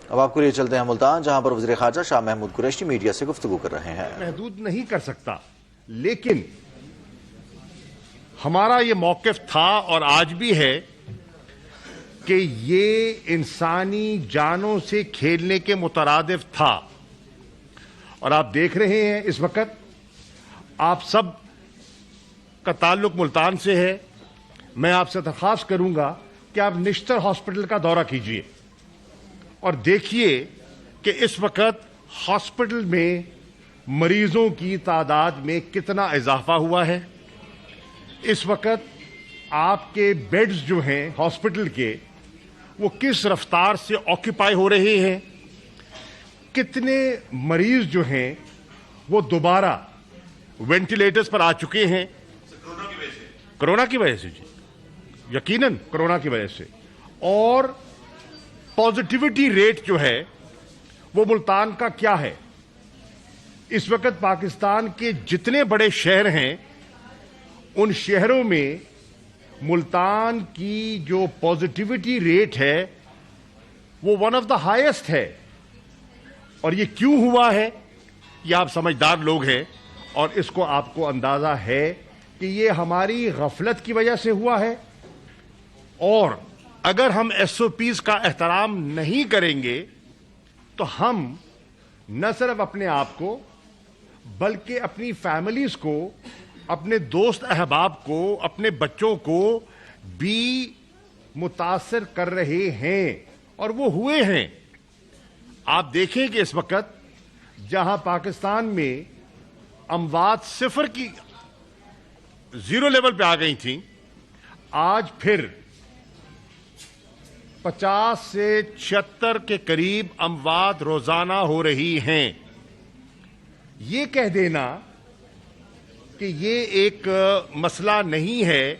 اب آپ کو لیے چلتے ہیں ملتان، جہاں پر وزیر خارجہ شاہ محمود قریشی میڈیا سے گفتگو کر رہے ہیں۔ محدود نہیں کر سکتا، لیکن ہمارا یہ موقف تھا اور آج بھی ہے کہ یہ انسانی جانوں سے کھیلنے کے مترادف تھا۔ اور آپ دیکھ رہے ہیں اس وقت آپ سب کا تعلق ملتان سے ہے، میں آپ سے درخواست کروں گا کہ آپ نشتر ہاسپٹل کا دورہ کیجئے اور دیکھیے کہ اس وقت ہاسپٹل میں مریضوں کی تعداد میں کتنا اضافہ ہوا ہے۔ اس وقت آپ کے بیڈز جو ہیں ہاسپٹل کے وہ کس رفتار سے آکیپائی ہو رہے ہیں، کتنے مریض جو ہیں وہ دوبارہ وینٹیلیٹرز پر آ چکے ہیں کرونا کی وجہ سے، جی یقیناً کرونا کی وجہ سے، اور پازیٹیوٹی ریٹ جو ہے وہ ملتان کا کیا ہے۔ اس وقت پاکستان کے جتنے بڑے شہر ہیں ان شہروں میں ملتان کی جو پازیٹیوٹی ریٹ ہے وہ ون آف دا ہائیسٹ ہے۔ اور یہ کیوں ہوا ہے، یہ آپ سمجھدار لوگ ہیں اور اس کو آپ کو اندازہ ہے کہ یہ ہماری غفلت کی وجہ سے ہوا ہے، اور اگر ہم ایس او پیز کا احترام نہیں کریں گے تو ہم نہ صرف اپنے آپ کو بلکہ اپنی فیملیز کو، اپنے دوست احباب کو، اپنے بچوں کو بھی متاثر کر رہے ہیں، اور وہ ہوئے ہیں۔ آپ دیکھیں کہ اس وقت جہاں پاکستان میں اموات صفر کی زیرو لیول پہ آ گئی تھیں، آج پھر 50 سے 76 کے قریب اموات روزانہ ہو رہی ہیں۔ یہ کہہ دینا کہ یہ ایک مسئلہ نہیں ہے،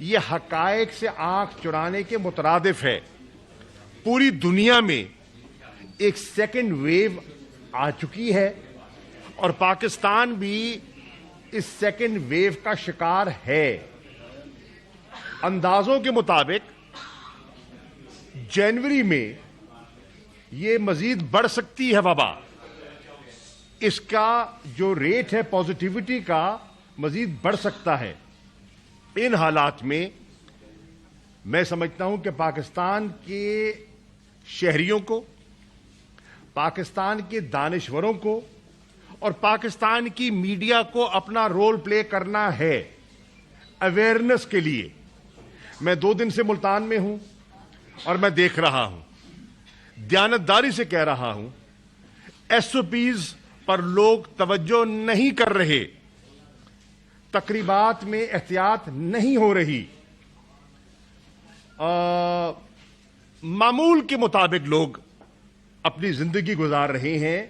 یہ حقائق سے آنکھ چرانے کے مترادف ہے۔ پوری دنیا میں ایک سیکنڈ ویو آ چکی ہے اور پاکستان بھی اس سیکنڈ ویو کا شکار ہے۔ اندازوں کے مطابق جنوری میں یہ مزید بڑھ سکتی ہے وبا، اس کا جو ریٹ ہے پازیٹیوٹی کا مزید بڑھ سکتا ہے۔ ان حالات میں میں سمجھتا ہوں کہ پاکستان کے شہریوں کو، پاکستان کے دانشوروں کو اور پاکستان کی میڈیا کو اپنا رول پلے کرنا ہے اویئرنیس کے لیے۔ میں 2 دن سے ملتان میں ہوں اور میں دیکھ رہا ہوں، دیانتداری سے کہہ رہا ہوں، ایس او پیز پر لوگ توجہ نہیں کر رہے، تقریبات میں احتیاط نہیں ہو رہی، معمول کے مطابق لوگ اپنی زندگی گزار رہے ہیں،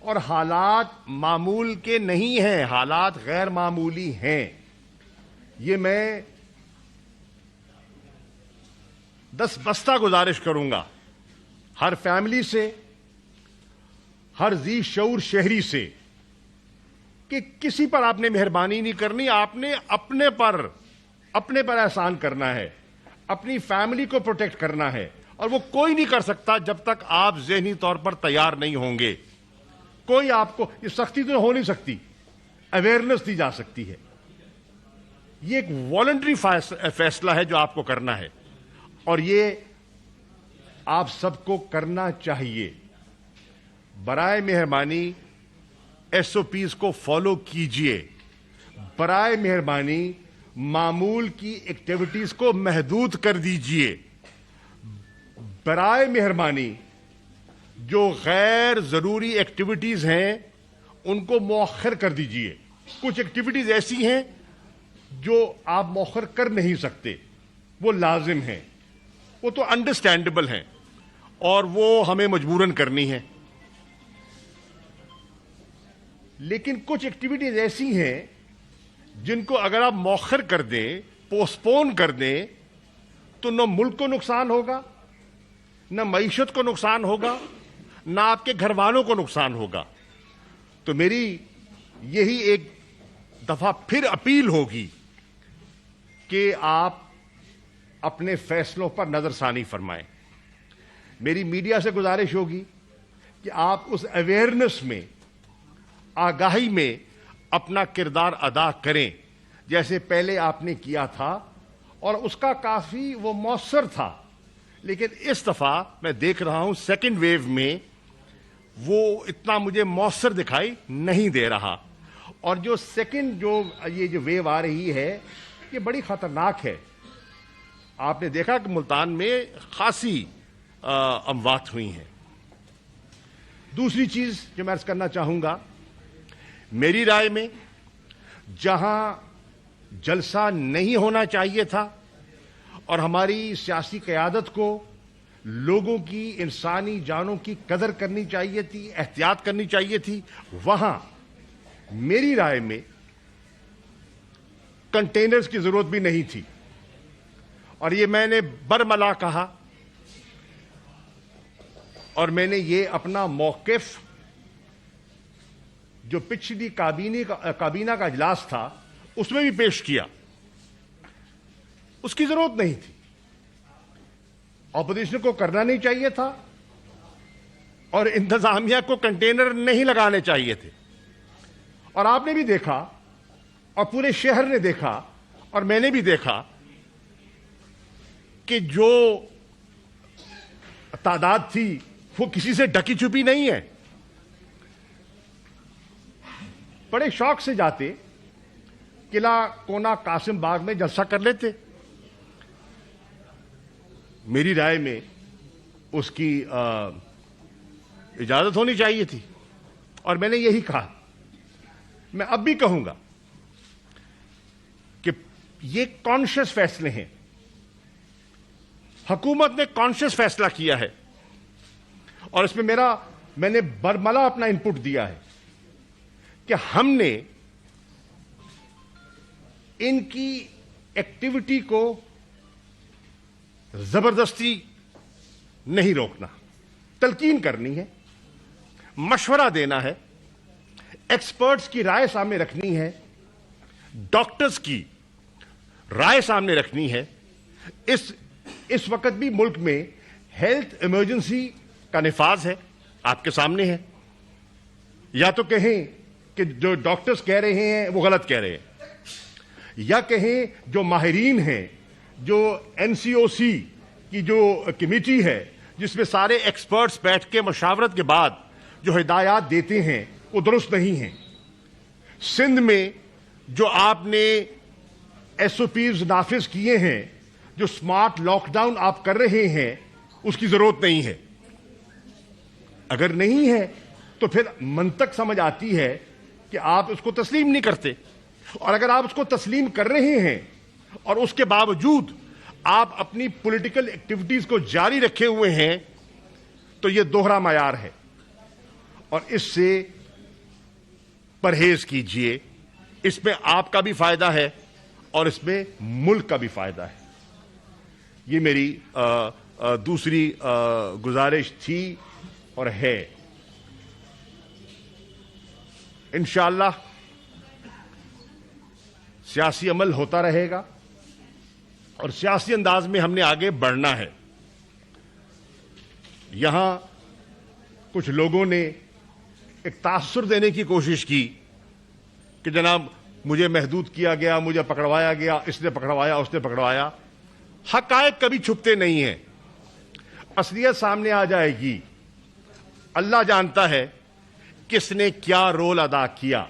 اور حالات معمول کے نہیں ہیں، حالات غیر معمولی ہیں۔ یہ میں دستبستہ گزارش کروں گا ہر فیملی سے، ہر ذی شعور شہری سے، کہ کسی پر آپ نے مہربانی نہیں کرنی، آپ نے اپنے پر احسان کرنا ہے، اپنی فیملی کو پروٹیکٹ کرنا ہے، اور وہ کوئی نہیں کر سکتا جب تک آپ ذہنی طور پر تیار نہیں ہوں گے۔ کوئی آپ کو، یہ سختی تو ہو نہیں سکتی، اویئرنیس دی جا سکتی ہے، یہ ایک والنٹری فیصلہ ہے جو آپ کو کرنا ہے، اور یہ آپ سب کو کرنا چاہیے۔ برائے مہربانی ایس او پیز کو فالو کیجئے، برائے مہربانی معمول کی ایکٹیویٹیز کو محدود کر دیجئے، برائے مہربانی جو غیر ضروری ایکٹیویٹیز ہیں ان کو مؤخر کر دیجئے۔ کچھ ایکٹیویٹیز ایسی ہیں جو آپ مؤخر کر نہیں سکتے، وہ لازم ہیں، وہ تو انڈرسٹینڈیبل ہیں اور وہ ہمیں مجبوراً کرنی ہے، لیکن کچھ ایکٹیویٹیز ایسی ہیں جن کو اگر آپ مؤخر کر دیں، پوسٹ پون کر دیں، تو نہ ملک کو نقصان ہوگا، نہ معیشت کو نقصان ہوگا، نہ آپ کے گھر والوں کو نقصان ہوگا۔ تو میری یہی ایک دفعہ پھر اپیل ہوگی کہ آپ اپنے فیصلوں پر نظر ثانی فرمائیں۔ میری میڈیا سے گزارش ہوگی کہ آپ اس اویئرنیس میں، آگاہی میں اپنا کردار ادا کریں جیسے پہلے آپ نے کیا تھا، اور اس کا کافی وہ مؤثر تھا. لیکن اس دفعہ میں دیکھ رہا ہوں سیکنڈ ویو میں وہ اتنا مجھے مؤثر دکھائی نہیں دے رہا. اور جو سیکنڈ یہ جو ویو آ رہی ہے یہ بڑی خطرناک ہے. آپ نے دیکھا کہ ملتان میں خاصی اموات ہوئی ہیں. دوسری چیز جو میں عرض کرنا چاہوں گا، میری رائے میں جہاں جلسہ نہیں ہونا چاہیے تھا اور ہماری سیاسی قیادت کو لوگوں کی انسانی جانوں کی قدر کرنی چاہیے تھی، احتیاط کرنی چاہیے تھی، وہاں میری رائے میں کنٹینرز کی ضرورت بھی نہیں تھی. اور یہ میں نے برملا کہا، اور میں نے یہ اپنا موقف جو پچھلی کابینہ کا اجلاس تھا اس میں بھی پیش کیا. اس کی ضرورت نہیں تھی، اپوزیشن کو کرنا نہیں چاہیے تھا، اور انتظامیہ کو کنٹینر نہیں لگانے چاہیے تھے. اور آپ نے بھی دیکھا، اور پورے شہر نے دیکھا، اور میں نے بھی دیکھا کہ جو تعداد تھی وہ کسی سے ڈکی چھپی نہیں ہے. بڑے شوق سے جاتے، قلعہ کونا قاسم باغ میں جلسہ کر لیتے. میری رائے میں اس کی اجازت ہونی چاہیے تھی، اور میں نے یہی کہا. میں اب بھی کہوں گا کہ یہ کانشیس فیصلے ہیں، حکومت نے کانشیس فیصلہ کیا ہے، اور اس میں میں نے برملا اپنا انپٹ دیا ہے کہ ہم نے ان کی ایکٹیویٹی کو زبردستی نہیں روکنا، تلقین کرنی ہے، مشورہ دینا ہے، ایکسپرٹس کی رائے سامنے رکھنی ہے، ڈاکٹرز کی رائے سامنے رکھنی ہے. اس وقت بھی ملک میں ہیلتھ ایمرجنسی کا نفاذ ہے، آپ کے سامنے ہے. یا تو کہیں کہ جو ڈاکٹرز کہہ رہے ہیں وہ غلط کہہ رہے ہیں، یا کہیں جو ماہرین ہیں، جو این سی او سی کی جو کمیٹی ہے جس میں سارے ایکسپرٹس بیٹھ کے مشاورت کے بعد جو ہدایات دیتے ہیں وہ درست نہیں ہیں. سندھ میں جو آپ نے ایس او پیز نافذ کیے ہیں، جو سمارٹ لاک ڈاؤن آپ کر رہے ہیں، اس کی ضرورت نہیں ہے. اگر نہیں ہے تو پھر منطق سمجھ آتی ہے کہ آپ اس کو تسلیم نہیں کرتے. اور اگر آپ اس کو تسلیم کر رہے ہیں اور اس کے باوجود آپ اپنی پولیٹیکل ایکٹیویٹیز کو جاری رکھے ہوئے ہیں تو یہ دوہرا معیار ہے، اور اس سے پرہیز کیجئے. اس میں آپ کا بھی فائدہ ہے اور اس میں ملک کا بھی فائدہ ہے. یہ میری دوسری گزارش تھی اور ہے. انشاءاللہ سیاسی عمل ہوتا رہے گا، اور سیاسی انداز میں ہم نے آگے بڑھنا ہے. یہاں کچھ لوگوں نے ایک تاثر دینے کی کوشش کی کہ جناب مجھے محدود کیا گیا، مجھے پکڑوایا گیا، اس نے پکڑوایا، اس نے پکڑوایا. حقائق کبھی چھپتے نہیں ہیں، اصلیت سامنے آ جائے گی. اللہ جانتا ہے کس نے کیا رول ادا کیا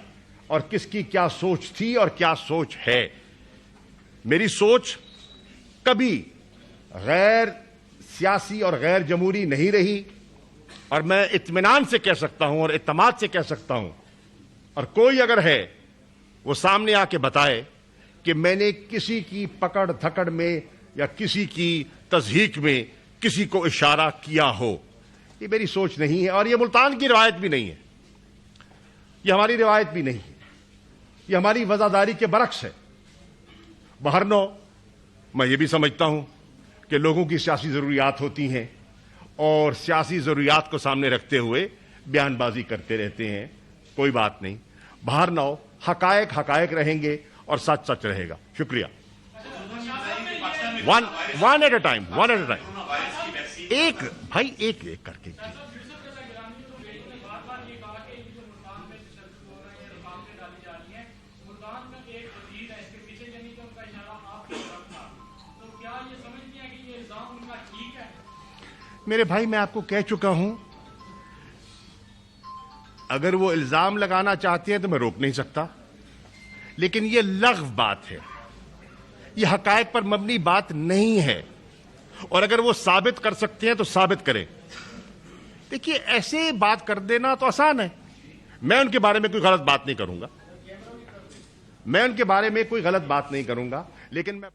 اور کس کی کیا سوچ تھی اور کیا سوچ ہے. میری سوچ کبھی غیر سیاسی اور غیر جمہوری نہیں رہی، اور میں اطمینان سے کہہ سکتا ہوں اور اعتماد سے کہہ سکتا ہوں، اور کوئی اگر ہے وہ سامنے آ کے بتائے کہ میں نے کسی کی پکڑ دھکڑ میں یا کسی کی تضحیک میں کسی کو اشارہ کیا ہو. یہ میری سوچ نہیں ہے، اور یہ ملتان کی روایت بھی نہیں ہے، یہ ہماری روایت بھی نہیں ہے، یہ ہماری وزاداری کے برعکس ہے. بہرنو میں یہ بھی سمجھتا ہوں کہ لوگوں کی سیاسی ضروریات ہوتی ہیں، اور سیاسی ضروریات کو سامنے رکھتے ہوئے بیان بازی کرتے رہتے ہیں. کوئی بات نہیں، بہرنو حقائق حقائق رہیں گے اور سچ سچ رہے گا. شکریہ. One at a time. ایک بھائی ایک ایک کر کے میرے بھائی میں آپ کو کہہ چکا ہوں اگر وہ الزام لگانا چاہتے ہیں تو میں روک نہیں سکتا، لیکن یہ لغو بات ہے، یہ حقائق پر مبنی بات نہیں ہے، اور اگر وہ ثابت کر سکتے ہیں تو ثابت کریں۔ دیکھیے ایسے بات کر دینا تو آسان ہے، میں ان کے بارے میں کوئی غلط بات نہیں کروں گا، لیکن میں